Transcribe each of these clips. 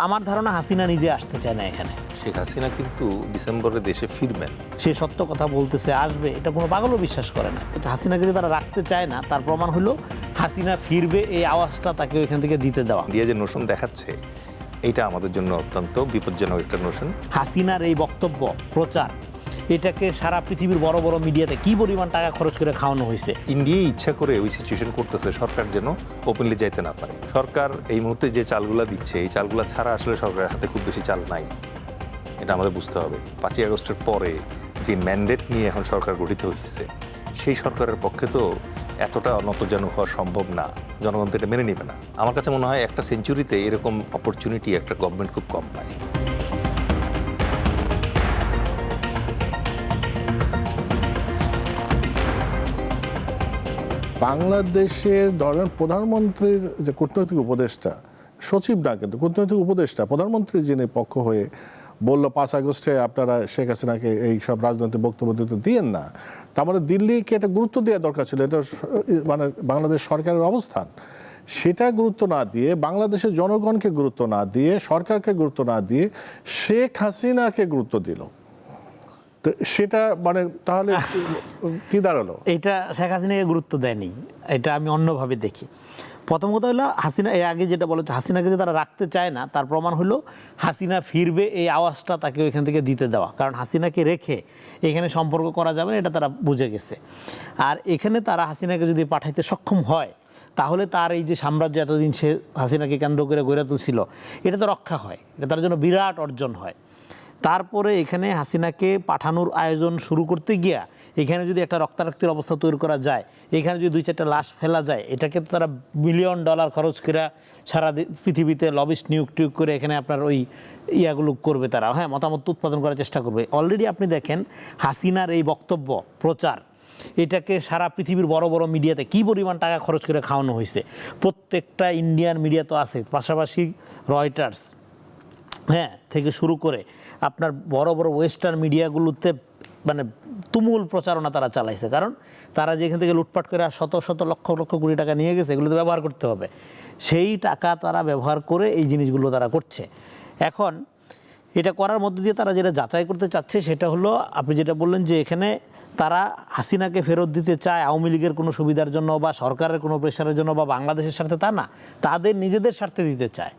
আমার ধারণা হাসিনা নিজে আসতে চায় না এখানে। শেখ হাসিনা কিন্তু ডিসেম্বরে দেশে ফিরবেন। সে সত্য কথা বলতেছে, আসবে, এটা কোনো পাগলও বিশ্বাস করে না। হাসিনাকে যে তারা রাখতে চায় না তার প্রমাণ হলো হাসিনা ফিরবে এই আওয়াজটা তাকে ওইখান থেকে দিতে দেওয়া। ইন্ডিয়া যে নোশন দেখাচ্ছে এটা আমাদের জন্য অত্যন্ত বিপজ্জনক একটা নোশন। হাসিনার এই বক্তব্য প্রচার, এটাকে সারা পৃথিবীর বড় বড় মিডিয়াতে কি পরিমাণ টাকা খরচ করে খাওয়ানো হয়েছে। ইন্ডিয়া ইচ্ছা করে ওই সিচুয়েশন করতেছে সরকার যেন ওপেনলি যাইতে না পারে। সরকার এই মুহূর্তে যে চালগুলা দিচ্ছে এই চালগুলা ছাড়া আসলে সরকারের হাতে খুব বেশি চাল নাই, এটা আমাদের বুঝতে হবে। 5ই আগস্টের পরে যে ম্যান্ডেট নিয়ে এখন সরকার গঠিত হয়েছে সেই সরকারের পক্ষে তো এতটা নতজানু হওয়া সম্ভব না, জনগণ তো এটা মেনে নেবে না। আমার কাছে মনে হয় একটা সেঞ্চুরিতে এরকম অপরচুনিটি একটা গভর্নমেন্ট খুব কম পায়। বাংলাদেশের ধরেন প্রধানমন্ত্রীর যে কূটনৈতিক উপদেষ্টা, সচিব না কিন্তু কূটনৈতিক উপদেষ্টা, প্রধানমন্ত্রী যিনি পক্ষ হয়ে বলল 5 আগস্টে আপনারা শেখ হাসিনাকে এই সব রাজনৈতিক বক্তব্য দিতে দিয়েন না, তার মানে দিল্লিকে এটা গুরুত্ব দেওয়া দরকার ছিল। এটা মানে বাংলাদেশ সরকারের অবস্থান, সেটা গুরুত্ব না দিয়ে, বাংলাদেশের জনগণকে গুরুত্ব না দিয়ে, সরকারকে গুরুত্ব না দিয়ে শেখ হাসিনাকে গুরুত্ব দিল। তো সেটা মানে তাহলে কি দাঁড়ালো? এটা শেখ হাসিনাকে গুরুত্ব দেয়নি, এটা আমি অন্যভাবে দেখি। প্রথম কথা হলো হাসিনা এর আগে যেটা বলেছে, হাসিনাকে যে তারা রাখতে চায় না তার প্রমাণ হলো হাসিনা ফিরবে এই আওয়াজটা তাকে ওইখান থেকে দিতে দেওয়া। কারণ হাসিনাকে রেখে এখানে সম্পর্ক করা যাবে না, এটা তারা বুঝে গেছে। আর এখানে তারা হাসিনাকে যদি পাঠাইতে সক্ষম হয় তাহলে তার এই যে সাম্রাজ্য এতদিন সে হাসিনাকে কেন্দ্র করে গড়ে তুলছিল এটা তো রক্ষা হয়, এটা তার জন্য বিরাট অর্জন হয়। তারপরে এখানে হাসিনাকে পাঠানোর আয়োজন শুরু করতে গিয়া এখানে যদি একটা রক্তারক্তির অবস্থা তৈরি করা যায়, এখানে যদি 2-4টা লাশ ফেলা যায়, এটাকে তো তারা $1 বিলিয়ন খরচ করে সারা পৃথিবীতে লবিস্ট নিয়োগ করে এখানে আপনার ওই ইয়াগুলো করবে তারা, হ্যাঁ, মতামত উৎপাদন করার চেষ্টা করবে। অলরেডি আপনি দেখেন হাসিনার এই বক্তব্য প্রচার, এটাকে সারা পৃথিবীর বড় বড় মিডিয়াতে কি পরিমাণ টাকা খরচ করে খাওয়ানো হয়েছে। প্রত্যেকটা ইন্ডিয়ান মিডিয়া তো আছে, পাশাপাশি রয়টার্স, হ্যাঁ, থেকে শুরু করে আপনার বড় বড় ওয়েস্টার্ন মিডিয়াগুলোতে মানে তুমুল প্রচারণা তারা চালাইছে। কারণ তারা যেখান থেকে লুটপাট করে শত শত লক্ষ লক্ষ কোটি টাকা নিয়ে গেছে, এগুলো তো ব্যবহার করতে হবে। সেই টাকা তারা ব্যবহার করে এই জিনিসগুলো তারা করছে। এখন এটা করার মধ্য দিয়ে তারা যেটা যাচাই করতে চাচ্ছে সেটা হলো আপনি যেটা বললেন যে এখানে তারা হাসিনাকে ফেরত দিতে চায় আওয়ামী লীগের কোনো সুবিধার জন্য বা সরকারের কোনো প্রেশারের জন্য বা বাংলাদেশের স্বার্থে, তা না, তাদের নিজেদের স্বার্থে দিতে চায়।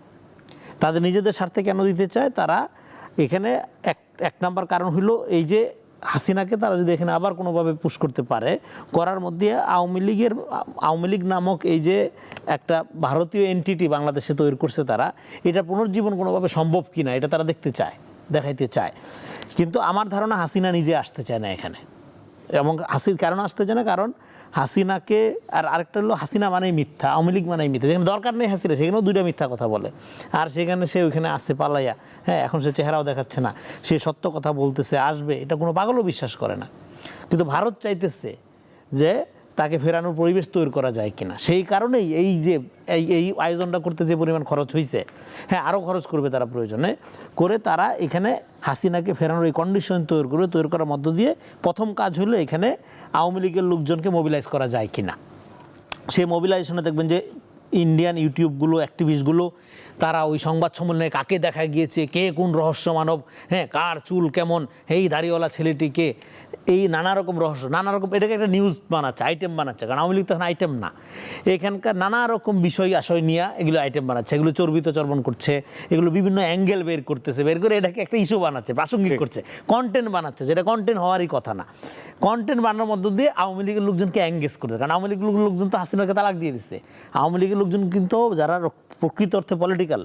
তাদের নিজেদের স্বার্থে কেন দিতে চায়? তারা এখানে এক নাম্বার কারণ হলো এই যে হাসিনাকে তারা যদি এখানে আবার কোনোভাবে পুশ করতে পারে, করার মধ্যে আওয়ামী লীগ নামক এই যে একটা ভারতীয় এন্টিটি বাংলাদেশে তৈরি করছে তারা, এটা পুনর্জীবন কোনোভাবে সম্ভব কিনা এটা তারা দেখতে চায়, দেখাইতে চায়। কিন্তু আমার ধারণা হাসিনা নিজে আসতে চায় না এখানে। এবং কারণ আসতে চায় না, কারণ হাসিনাকে আরেকটা হলো হাসিনা মানেই মিথ্যা, আওয়ামী লীগ মানেই মিথ্যা। যেখানে দরকার নেই হাসিনা সেখানেও 2টা মিথ্যা কথা বলে, আর সেখানে সে ওইখানে আসছে পালাইয়া, হ্যাঁ, এখন সে চেহারাও দেখাচ্ছে না, সে সত্য কথা বলতেছে, আসবে, এটা কোনো পাগলও বিশ্বাস করে না। কিন্তু ভারত চাইতেছে যে তাকে ফেরানোর পরিবেশ তৈরি করা যায় কিনা। সেই কারণেই এই যে এই আয়োজনটা করতে যে পরিমাণ খরচ হয়েছে, হ্যাঁ, আরও খরচ করবে তারা প্রয়োজনে করে, তারা এখানে হাসিনাকে ফেরানোর এই কন্ডিশন তৈরি করার মধ্য দিয়ে প্রথম কাজ হলো এখানে আওয়ামী লীগের লোকজনকে মোবিলাইজ করা যায় কিনা। সেই মোবিলাইজেশনে দেখবেন যে ইন্ডিয়ান ইউটিউবগুলো, অ্যাক্টিভিস্টগুলো তারা ওই সংবাদ সম্মেলনে কাকে দেখা গিয়েছে, কে কোন রহস্য মানব, হ্যাঁ, কার চুল কেমন, এই দাড়িওয়ালা ছেলেটিকে, এই নানা রকম রহস্য, নানা রকম, এটাকে একটা নিউজ বানাচ্ছে, আইটেম বানাচ্ছে। কারণ আওয়ামী লীগ তখন আইটেম না, এখানকার নানা রকম বিষয় আশয় নিয়ে এগুলো আইটেম বানাচ্ছে, এগুলো চর্বিত চর্বণ করছে, এগুলো বিভিন্ন অ্যাঙ্গেল বের করতেছে, বের করে এটাকে একটা ইস্যু বানাচ্ছে, প্রাসঙ্গিক করছে, কন্টেন্ট বানাচ্ছে, যেটা কন্টেন্ট হওয়ারই কথা না। কন্টেন্ট বানানোর মধ্য দিয়ে আওয়ামী লীগের লোকজনকে এঙ্গেজ করছে। কারণ আওয়ামী লীগের লোকজন তো হাসিনাকে তালাক দিয়ে দিচ্ছে। আওয়ামী লীগের লোকজন কিন্তু যারা প্রকৃত অর্থে পলিটিক্যাল,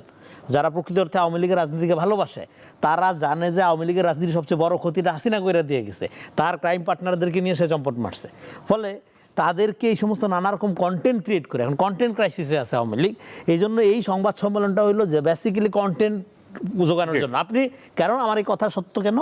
যারা প্রকৃত অর্থে আওয়ামী লীগের রাজনীতিকে ভালোবাসে, তারা জানে যে আওয়ামী লীগের রাজনীতির সবচেয়ে বড় ক্ষতিটা হাসিনা কইরা দিয়ে গেছে, তার ক্রাইম পার্টনারদেরকে নিয়ে সে চম্পট মারছে। ফলে তাদেরকে এই সমস্ত নানা রকম কন্টেন্ট ক্রিয়েট করে, এখন কন্টেন্ট ক্রাইসিসে আছে আওয়ামী লীগ। এই জন্য এই সংবাদ সম্মেলনটা হইলো যে বেসিক্যালি কন্টেন্ট জোগানোর জন্য। আপনি কারণ আমার এই কথা সত্য কেন,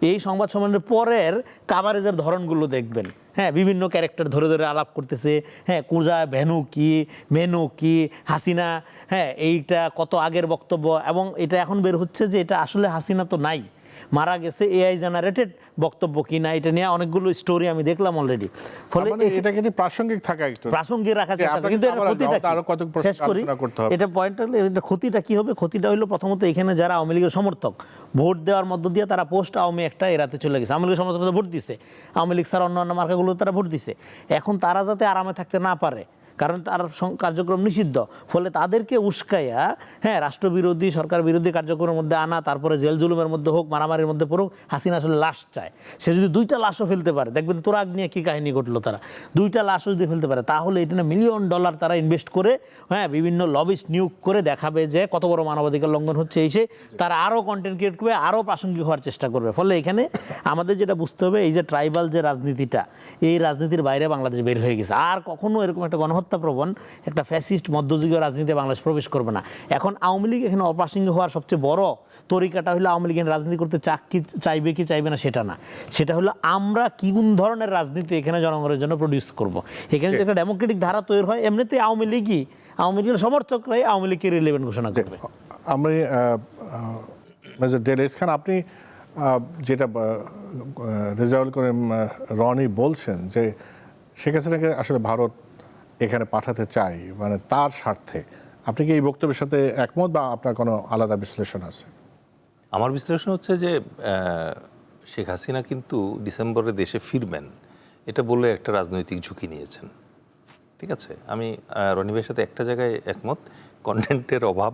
এই সংবাদ সম্মেলনের পরের কাভারেজের ধরনগুলো দেখবেন, হ্যাঁ, বিভিন্ন ক্যারেক্টার ধরে ধরে আলাপ করতেছে, হ্যাঁ, কুজা ভেনু কি, মেনু কি, হাসিনা, হ্যাঁ, এইটা কত আগের বক্তব্য, এবং এটা এখন বের হচ্ছে যে এটা আসলে হাসিনা তো নাই, মারা গেছে এআই জেনারেটেড বক্তব্য কিনা, এটা নিয়ে অনেকগুলো স্টোরি আমি দেখলাম অলরেডি। ফলে মানে এটা কিন্তু প্রাসঙ্গিক থাকা একটু প্রাসঙ্গিক রাখা যে আপনাকে কিন্তু এর আবার ক্ষতিটা কি? আরো কত প্রশ্ন শেষ করি। আলোচনা করতে হবে। এটা পয়েন্টটা হলো, এটা ক্ষতিটা কি হবে? ক্ষতিটা হলো প্রথমত এখানে যারা আওয়ামী লীগের সমর্থক ভোট দেওয়ার মধ্য দিয়ে তারা পোস্ট আওয়ামী একটা এরাতে চলে গেছে। আওয়ামী লীগের সমর্থক ভোট দিছে, আওয়ামী লীগ ছাড়া অন্যান্য মার্কাগুলো তারা ভোট দিছে। এখন তারা যাতে আরামে থাকতে না পারে, কারণ তার কার্যক্রম নিষিদ্ধ, ফলে তাদেরকে উস্কাইয়া রাষ্ট্রবিরোধী সরকার বিরোধী কার্যক্রমের মধ্যে আনা, তারপরে জেল জুলুমের মধ্যে হোক, মারামারির মধ্যে পড়ুক। হাসিনা আসলে লাশ চায়, সে যদি 2টা লাশও ফেলতে পারে, দেখবেন তোরাগ নিয়ে কি কাহিনী ঘটলো, তারা 2টা লাশও যদি ফেলতে পারে, তাহলে এটা $1 মিলিয়ন তারা ইনভেস্ট করে বিভিন্ন লবিস্ট নিয়োগ করে দেখাবে যে কত বড় মানবাধিকার লঙ্ঘন হচ্ছে। এসে তারা আরও কন্টেন্ট ক্রিয়েট করবে, আরও প্রাসঙ্গিক হওয়ার চেষ্টা করবে। ফলে এখানে আমাদের যেটা বুঝতে হবে, এই যে ট্রাইবাল যে রাজনীতিটা, এই রাজনীতির বাইরে বাংলাদেশ বের হয়ে গেছে। আর কখনো এরকম একটা গণহত্যা প্রবণ একটা ফ্যাসিস্ট মধ্যযুগীয় রাজনীতিতে বাংলাদেশ প্রবেশ করবে না। এখন আওয়ামী লীগ এখানে অপ্রাসঙ্গিক হওয়ার সবচেয়ে বড় তরিকাটা হলো আওয়ামী লীগ রাজনীতি করতে চাইবে কি চাইবে না সেটা না, সেটা হলো আমরা কি কোন ধরনের রাজনীতি এখানে জনগণের জন্য প্রডিউস করব। এখানে যদি একটা ডেমোক্রেটিক ধারা তৈরি হয়, এমনিতে আওয়ামী লীগের সমর্থকরাই আওয়ামী লীগকে রিলেভেন্ট ঘোষণা করবে। আমি মেজর ডেলিস খান, আপনি যেটা রেজাউল করিম রনি বলছেন যে শেখ হাসিনাকে আসলে ভারত এখানে পাঠাতে চাই, মানে তার স্বার্থে, আপনি কি এই বক্তব্যের সাথে একমত বা আপনার কোনো আলাদা বিশ্লেষণ আছে? আমার বিশ্লেষণ হচ্ছে যে শেখ হাসিনা কিন্তু ডিসেম্বরে দেশে ফিরবেন এটা বলে একটা রাজনৈতিক ঝুঁকি নিয়েছেন। ঠিক আছে, আমি রনি ভাইয়ের সাথে একটা জায়গায় একমত, কন্টেন্টের অভাব,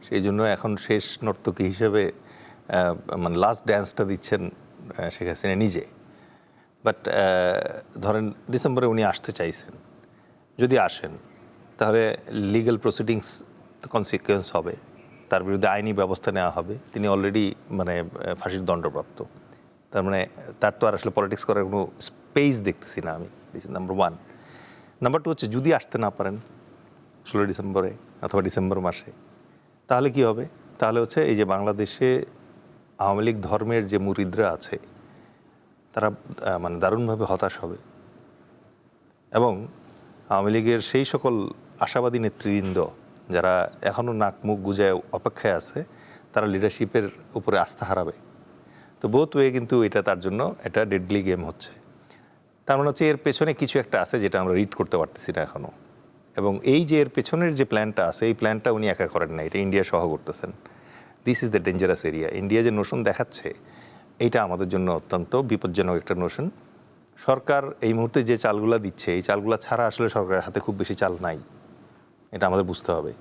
সেই জন্য এখন শেষ নর্তকী হিসেবে মানে লাস্ট ড্যান্সটা দিচ্ছেন শেখ হাসিনা নিজে। বাট ধরেন ডিসেম্বরে উনি আসতে চাইছেন, যদি আসেন তাহলে লিগ্যাল প্রসিডিংস কনসিকুয়েন্স হবে, তার বিরুদ্ধে আইনি ব্যবস্থা নেওয়া হবে। তিনি অলরেডি মানে ফাঁসির দণ্ডপ্রাপ্ত, তার মানে তার তো আর আসলে পলিটিক্স করার কোনো স্পেস দেখতেছি না আমি। This is number 1। নাম্বার 2 হচ্ছে যদি আসতে না পারেন 16 ডিসেম্বরে অথবা ডিসেম্বর মাসে, তাহলে কি হবে? তাহলে হচ্ছে এই যে বাংলাদেশে আওয়ামী লীগ ধর্মের যে মুরিদরা আছে তারা মানে দারুণভাবে হতাশ হবে, এবং আওয়ামী লীগের সেই সকল আশাবাদী নেতৃবৃন্দ যারা এখনও নাক মুখ গুজায় অপেক্ষায় আছে, তারা লিডারশিপের উপরে আস্থা হারাবে। তো বোথ ওয়ে কিন্তু এটা তার জন্য এটা ডেডলি গেম হচ্ছে। তার মানে হচ্ছে এর পেছনে কিছু একটা আছে যেটা আমরা রিড করতে পারতেছি না এখনও। এবং এই যে এর পেছনের যে প্ল্যানটা আছে, এই প্ল্যানটা উনি একা করেন না, এটা ইন্ডিয়া সহ করতেছেন। This is the dangerous area. India যে নোশন দেখাচ্ছে, এইটা আমাদের জন্য অত্যন্ত বিপজ্জনক একটা নোশন। সরকার এই মুহূর্তে যে চালগুলা দিচ্ছে, এই চালগুলা ছাড়া আসলে সরকারের হাতে খুব বেশি চাল নাই, এটা আমাদের বুঝতে হবে।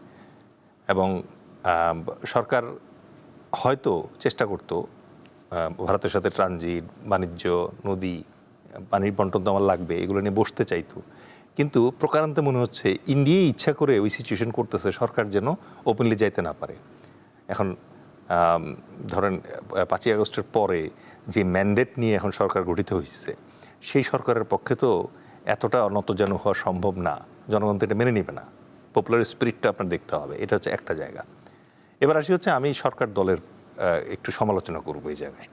এবং সরকার হয়তো চেষ্টা করতো ভারতের সাথে ট্রানজিট, বাণিজ্য, নদী, পানির বন্টন তো আমার লাগবে, এগুলো নিয়ে বসতে চাইতো। কিন্তু প্রকারান্তে মনে হচ্ছে ইন্ডিয়াই ইচ্ছা করে ওই সিচুয়েশন করতেছে সরকার যেন ওপেনলি যাইতে না পারে। এখন ধরেন 5ই আগস্টের পরে যে ম্যান্ডেট নিয়ে এখন সরকার গঠিত হয়েছে, সেই সরকারের পক্ষে তো এতটা নতজানু হওয়া সম্ভব না, জনগণ তো এটা মেনে নেবে না। পপুলার স্পিরিটটা আপনার দেখতে হবে, এটা হচ্ছে একটা জায়গা। এবার আসি হচ্ছে আমি সরকার দলের একটু সমালোচনা করব এই জায়গায়।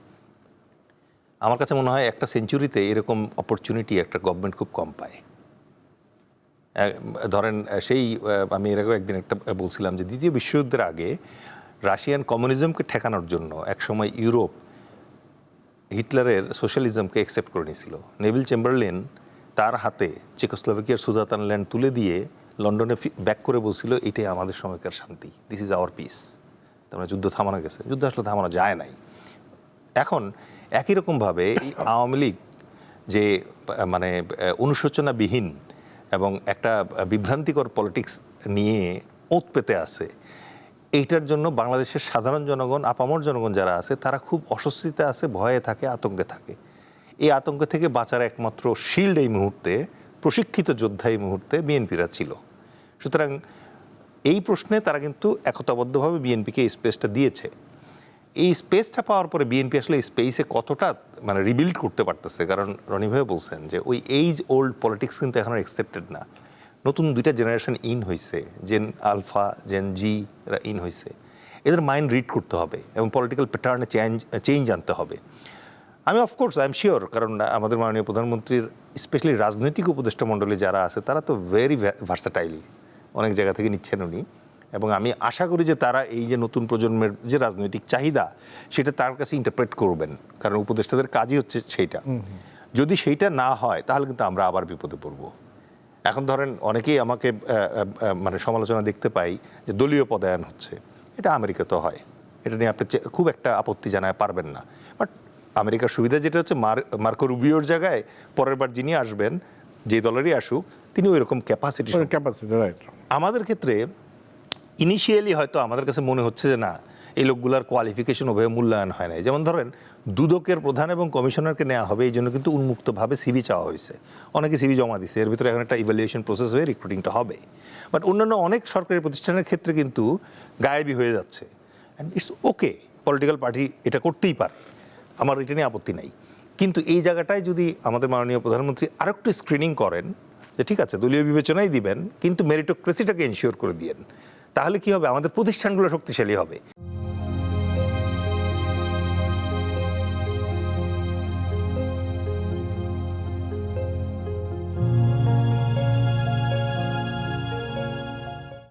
আমার কাছে মনে হয় একটা সেঞ্চুরিতে এরকম অপরচুনিটি একটা গভর্নমেন্ট খুব কম পায়। ধরেন সেই আমি এর আগেও একদিন একটা বলছিলাম যে দ্বিতীয় বিশ্বযুদ্ধের আগে রাশিয়ান কমিউনিজমকে ঠেকানোর জন্য একসময় ইউরোপ হিটলারের সোশ্যালিজমকে অ্যাকসেপ্ট করে নিয়েছিল। নেভিল চেম্বারলেন তার হাতে চেকোস্লোভাকিয়ার সুদাতানল্যান্ড তুলে দিয়ে লন্ডনে ব্যাক করে বলছিল, এটাই আমাদের সময়কার শান্তি, দিস ইজ আওয়ার পিস। তার মানে যুদ্ধ থামানো গেছে, যুদ্ধ আসলে থামানো যায় নাই। এখন একই রকমভাবে এই আওয়ামী লীগ যে মানে অনুশোচনাবিহীন এবং একটা বিভ্রান্তিকর পলিটিক্স নিয়ে ওঁত পেতে আছে, এইটার জন্য বাংলাদেশের সাধারণ জনগণ, আপামর জনগণ যারা আছে, তারা খুব অস্বস্তিতে আছে, ভয়ে থাকে, আতঙ্কে থাকে। এই আতঙ্ক থেকে বাঁচার একমাত্র শিল্ড এই মুহূর্তে, প্রশিক্ষিত যোদ্ধা এই মুহূর্তে বিএনপিরা ছিল। সুতরাং এই প্রশ্নে তারা কিন্তু একতাবদ্ধভাবে বিএনপিকে এই স্পেসটা দিয়েছে। এই স্পেসটা পাওয়ার পরে বিএনপি আসলে এই স্পেসে কতটা মানে রিবিল্ড করতে পারতেছে, কারণ রনি ভাই বলছেন যে ওই এইজ ওল্ড পলিটিক্স কিন্তু এখন অ্যাকসেপ্টেড না। নতুন 2টা জেনারেশন ইন হয়েছে, জেন আলফা, জেন জি, এরা ইন হয়েছে। এদের মাইন্ড রিড করতে হবে এবং পলিটিক্যাল প্যাটার্নে চেঞ্জ আনতে হবে। আমি অফকোর্স আই এম শিওর, কারণ আমাদের মাননীয় প্রধানমন্ত্রীর স্পেশালি রাজনৈতিক উপদেষ্টা মণ্ডলী যারা আছে, তারা তো ভেরি ভার্সাটাইল, অনেক জায়গা থেকে নিচ্ছেন উনি। এবং আমি আশা করি যে তারা এই যে নতুন প্রজন্মের যে রাজনৈতিক চাহিদা সেটা তার কাছে ইন্টারপ্রেট করবেন, কারণ উপদেষ্টাদের কাজই হচ্ছে সেইটা। যদি সেইটা না হয় তাহলে কিন্তু আমরা আবার বিপদে পড়ব। এখন ধরেন অনেকেই আমাকে মানে সমালোচনা দেখতে পাই যে দলীয় পদায়ন হচ্ছে, এটা আমেরিকাতেও হয়, এটা নিয়ে আপনি খুব একটা আপত্তি জানায় পারবেন না। বাট আমেরিকার সুবিধা যেটা হচ্ছে মার্কো রুবিওর জায়গায় পরের বার যিনি আসবেন, যে দলেরই আসুক, তিনি ওই রকম ক্যাপাসিটি। রাইট। আমাদের ক্ষেত্রে ইনিশিয়ালি হয়তো আমাদের কাছে মনে হচ্ছে যে না, এই লোকগুলার কোয়ালিফিকেশন ওভাবে মূল্যায়ন হয় না। যেমন ধরেন দুদকের প্রধান এবং কমিশনারকে নেওয়া হবে, এই জন্য কিন্তু উন্মুক্তভাবে সিভি চাওয়া হয়েছে, অনেকে সিভি জমা দিচ্ছে, এর ভিতরে এখন একটা ইভ্যালুয়েশন প্রসেস হয়ে রিক্রুটিংটা হবে। বাট অন্যান্য অনেক সরকারি প্রতিষ্ঠানের ক্ষেত্রে কিন্তু গায়েবী হয়ে যাচ্ছে। And it's okay, political party এটা করতেই পারে, আমার এটা নিয়ে আপত্তি নাই। কিন্তু এই জায়গাটায় যদি আমাদের মাননীয় প্রধানমন্ত্রী আরেকটু স্ক্রিনিং করেন যে ঠিক আছে দলীয় বিবেচনাই দিবেন কিন্তু মেরিটোক্রেসিটাকে এনশিওর করে দিয়েন, তাহলে কি হবে, আমাদের প্রতিষ্ঠানগুলো শক্তিশালী হবে।